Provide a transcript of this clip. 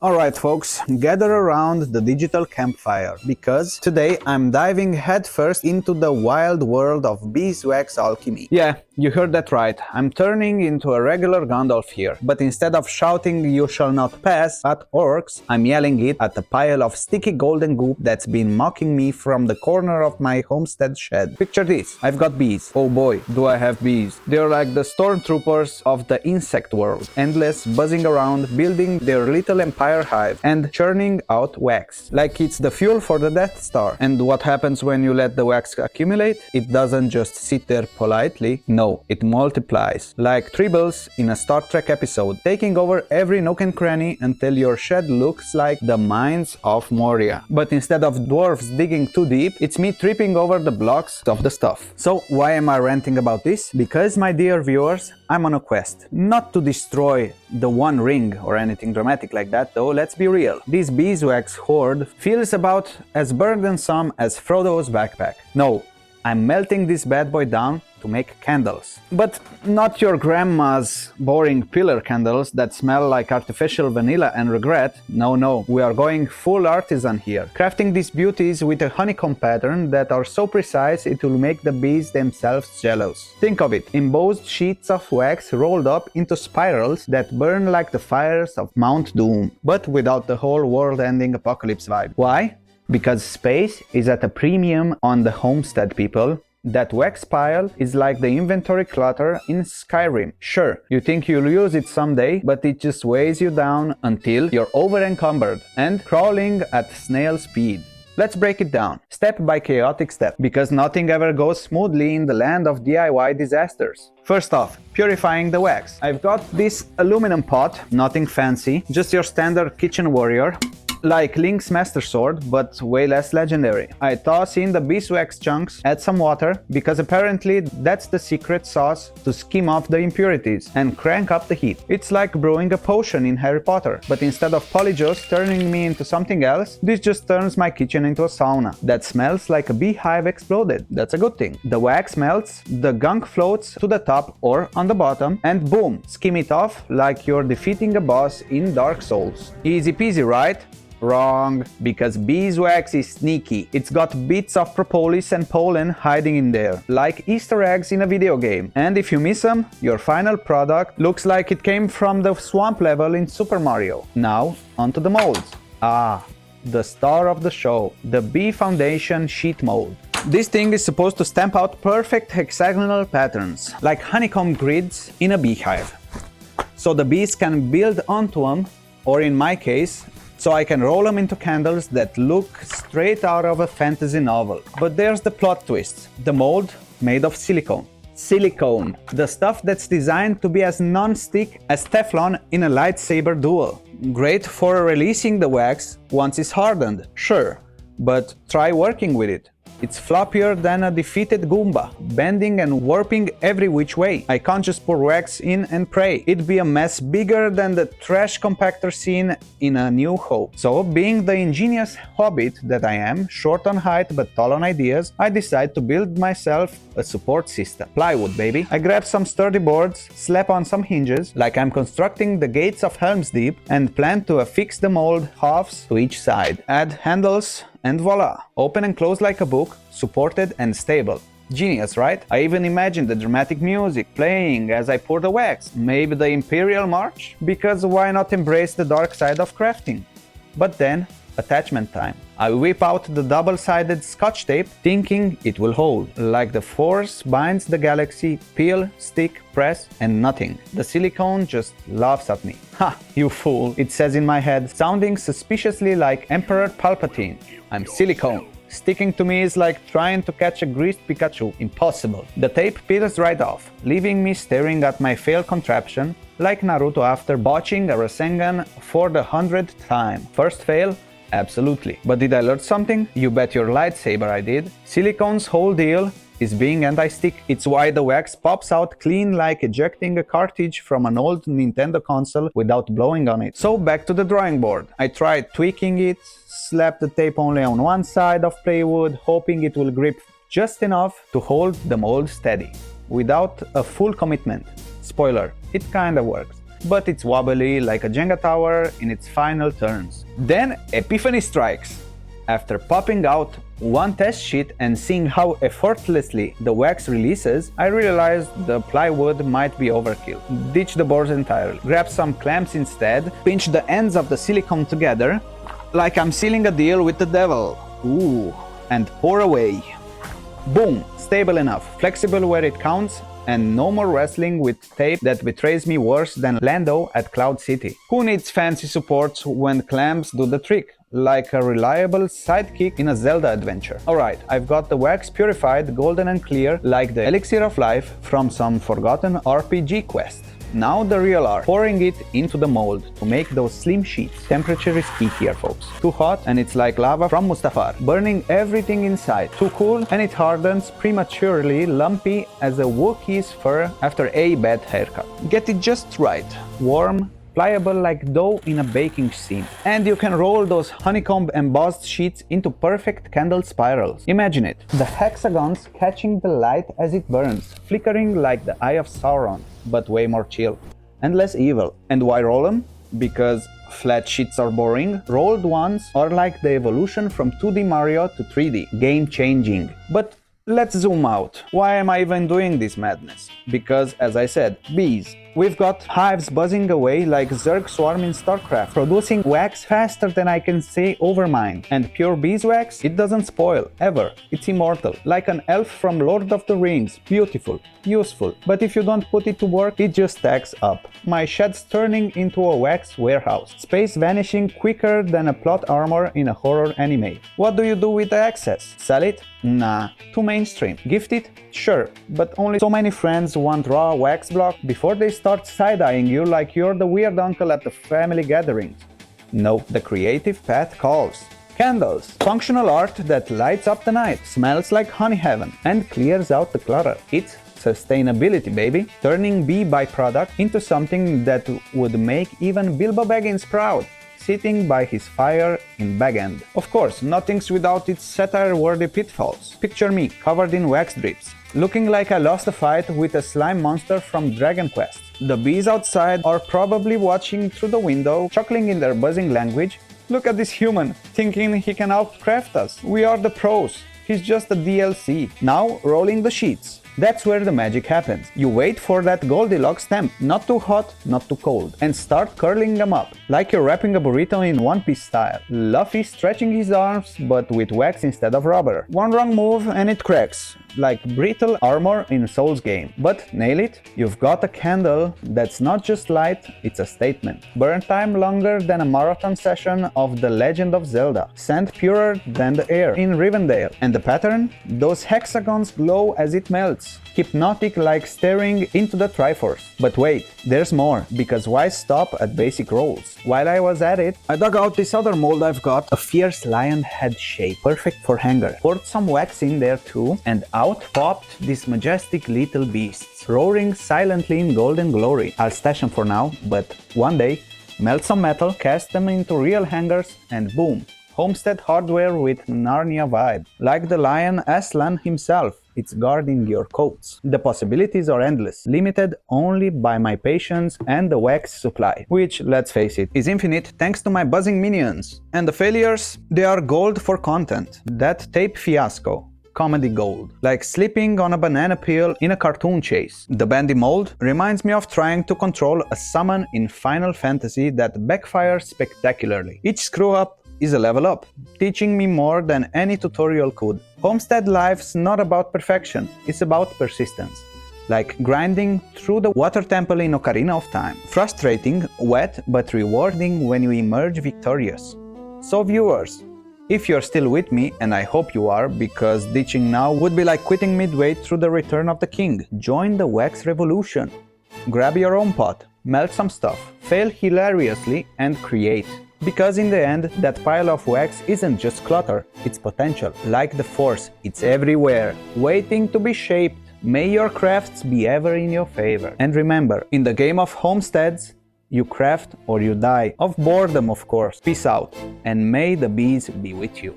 Alright folks, gather around the digital campfire, because today I'm diving headfirst into the wild world of beeswax alchemy. Yeah, you heard that right, I'm turning into a regular Gandalf here, but instead of shouting "you shall not pass" at orcs, I'm yelling it at a pile of sticky golden goop that's been mocking me from the corner of my homestead shed. Picture this, I've got bees. Oh boy, do I have bees. They're like the stormtroopers of the insect world, endless, buzzing around, building their little empire hive and churning out wax like it's the fuel for the Death Star. And what happens when you let the wax accumulate? It doesn't just sit there politely, no, it multiplies like tribbles in a Star Trek episode, taking over every nook and cranny until your shed looks like the mines of Moria. But instead of dwarves digging too deep, it's me tripping over the blocks of the stuff. So why am I ranting about this? Because, my dear viewers, I'm on a quest, not to destroy the One Ring or anything dramatic like that, though let's be real. This beeswax hoard feels about as burdensome as Frodo's backpack. No, I'm melting this bad boy down to make candles. But not your grandma's boring pillar candles that smell like artificial vanilla and regret. No, we are going full artisan here, crafting these beauties with a honeycomb pattern that are so precise it will make the bees themselves jealous. Think of it, embossed sheets of wax rolled up into spirals that burn like the fires of Mount Doom, but without the whole world-ending apocalypse vibe. Why? Because space is at a premium on the homestead, people. That wax pile is like the inventory clutter in Skyrim. Sure, you think you'll use it someday, but it just weighs you down until you're over-encumbered and crawling at snail speed. Let's break it down, step by chaotic step, because nothing ever goes smoothly in the land of DIY disasters. First off, purifying the wax. I've got this aluminum pot, nothing fancy, just your standard kitchen warrior, like Link's Master Sword, but way less legendary. I toss in the beeswax chunks, add some water, because apparently that's the secret sauce to skim off the impurities, and crank up the heat. It's like brewing a potion in Harry Potter, but instead of polyjuice turning me into something else, this just turns my kitchen into a sauna that smells like a beehive exploded. That's a good thing. The wax melts, the gunk floats to the top or on the bottom, and boom, skim it off like you're defeating a boss in Dark Souls. Easy peasy, right? Wrong, because beeswax is sneaky. It's got bits of propolis and pollen hiding in there, like Easter eggs in a video game. And if you miss them, your final product looks like it came from the swamp level in Super Mario. Now, onto the molds. Ah, the star of the show, the Bee Foundation sheet mold. This thing is supposed to stamp out perfect hexagonal patterns, like honeycomb grids in a beehive. So the bees can build onto them, or in my case, so I can roll them into candles that look straight out of a fantasy novel. But there's the plot twist. The mold made of silicone. Silicone, the stuff that's designed to be as non-stick as Teflon in a lightsaber duel. Great for releasing the wax once it's hardened, sure, but try working with it. It's floppier than a defeated Goomba, bending and warping every which way. I can't just pour wax in and pray. It'd be a mess bigger than the trash compactor scene in A New Hope. So, being the ingenious hobbit that I am, short on height but tall on ideas, I decide to build myself a support system. Plywood, baby. I grab some sturdy boards, slap on some hinges, like I'm constructing the gates of Helm's Deep, and plan to affix the mold halves to each side. Add handles, and voila! Open and close like a book, supported and stable. Genius, right? I even imagined the dramatic music playing as I pour the wax. Maybe the Imperial March? Because why not embrace the dark side of crafting? But then, attachment time. I whip out the double-sided scotch tape, thinking it will hold. Like the Force binds the galaxy, peel, stick, press, and nothing. The silicone just laughs at me. Ha, you fool, it says in my head, sounding suspiciously like Emperor Palpatine. I'm silicone. Sticking to me is like trying to catch a greased Pikachu. Impossible. The tape peels right off, leaving me staring at my failed contraption like Naruto after botching a Rasengan for the 100th time. First fail? Absolutely. But did I learn something? You bet your lightsaber I did. Silicone's whole deal is being anti-stick. It's why the wax pops out clean like ejecting a cartridge from an old Nintendo console without blowing on it. So back to the drawing board. I tried tweaking it, slapped the tape only on one side of plywood, hoping it will grip just enough to hold the mold steady, without a full commitment. Spoiler, it kinda works. but it's wobbly like a Jenga tower in its final turns. Then Epiphany strikes. After popping out one test sheet and seeing how effortlessly the wax releases, I realized the plywood might be overkill. Ditch the boards entirely. Grab some clamps instead, pinch the ends of the silicone together, like I'm sealing a deal with the devil. Ooh, and pour away. Boom, stable enough, flexible where it counts, and no more wrestling with tape that betrays me worse than Lando at Cloud City. Who needs fancy supports when clamps do the trick? Like a reliable sidekick in a Zelda adventure. Alright, I've got the wax purified, golden and clear, like the elixir of life from some forgotten RPG quest. Now the real art, pouring it into the mold to make those slim sheets. Temperature is key here, folks. Too hot and it's like lava from Mustafar, burning everything inside. Too cool and it hardens prematurely, lumpy as a Wookiee's fur after a bad haircut. Get it just right. Warm, pliable like dough in a baking scene. And you can roll those honeycomb embossed sheets into perfect candle spirals. Imagine it, the hexagons catching the light as it burns, flickering like the eye of Sauron, but way more chill and less evil. And why roll them? Because flat sheets are boring. Rolled ones are like the evolution from 2D Mario to 3D, game changing. But let's zoom out. Why am I even doing this madness? Because, as I said, bees. We've got hives buzzing away like Zerg swarm in StarCraft, producing wax faster than I can say over mine. And pure beeswax, it doesn't spoil, ever. It's immortal, like an elf from Lord of the Rings. Beautiful, useful, but if you don't put it to work, it just stacks up. My shed's turning into a wax warehouse. Space vanishing quicker than a plot armor in a horror anime. What do you do with the excess? Sell it? Nah, too mainstream. Gift it? Sure, but only so many friends want raw wax block before they start side-eyeing you like you're the weird uncle at the family gatherings. No, the creative path calls. Candles. Functional art that lights up the night, smells like honey heaven, and clears out the clutter. It's sustainability, baby. Turning bee byproduct into something that would make even Bilbo Baggins proud, sitting by his fire in Bag End. Of course, nothing's without its satire-worthy pitfalls. Picture me, covered in wax drips, looking like I lost a fight with a slime monster from Dragon Quest. The bees outside are probably watching through the window, chuckling in their buzzing language. Look at this human, thinking he can outcraft us. We are the pros. He's just a DLC. Now, rolling the sheets. That's where the magic happens. You wait for that Goldilocks temp, not too hot, not too cold, and start curling them up, like you're wrapping a burrito in One Piece style. Luffy stretching his arms, but with wax instead of rubber. One wrong move and it cracks, like brittle armor in Soul's game. But nail it, you've got a candle that's not just light, it's a statement. Burn time longer than a marathon session of The Legend of Zelda. Scent purer than the air in Rivendell. And the pattern? Those hexagons glow as it melts. Hypnotic like staring into the Triforce. But wait, there's more, because why stop at basic rolls? While I was at it, I dug out this other mold I've got, a fierce lion head shape, perfect for hanger. Poured some wax in there too, and out popped these majestic little beasts, roaring silently in golden glory. I'll stash them for now, but one day, melt some metal, cast them into real hangers, and boom, homestead hardware with Narnia vibe. Like the lion Aslan himself, it's guarding your coats. The possibilities are endless, limited only by my patience and the wax supply, which, let's face it, is infinite thanks to my buzzing minions. And the failures? They are gold for content. That tape fiasco. Comedy gold. Like slipping on a banana peel in a cartoon chase. The bendy mold reminds me of trying to control a summon in Final Fantasy that backfires spectacularly. Each screw up is a level up, teaching me more than any tutorial could. Homestead life's not about perfection, it's about persistence. Like grinding through the water temple in Ocarina of Time. Frustrating, wet, but rewarding when you emerge victorious. So viewers, if you're still with me, and I hope you are, because ditching now would be like quitting midway through the Return of the King, join the wax revolution. Grab your own pot, melt some stuff, fail hilariously, and create. Because in the end, that pile of wax isn't just clutter, it's potential. Like the Force, it's everywhere, waiting to be shaped. May your crafts be ever in your favor. And remember, in the game of homesteads, you craft or you die. Of boredom, of course. Peace out, and may the bees be with you.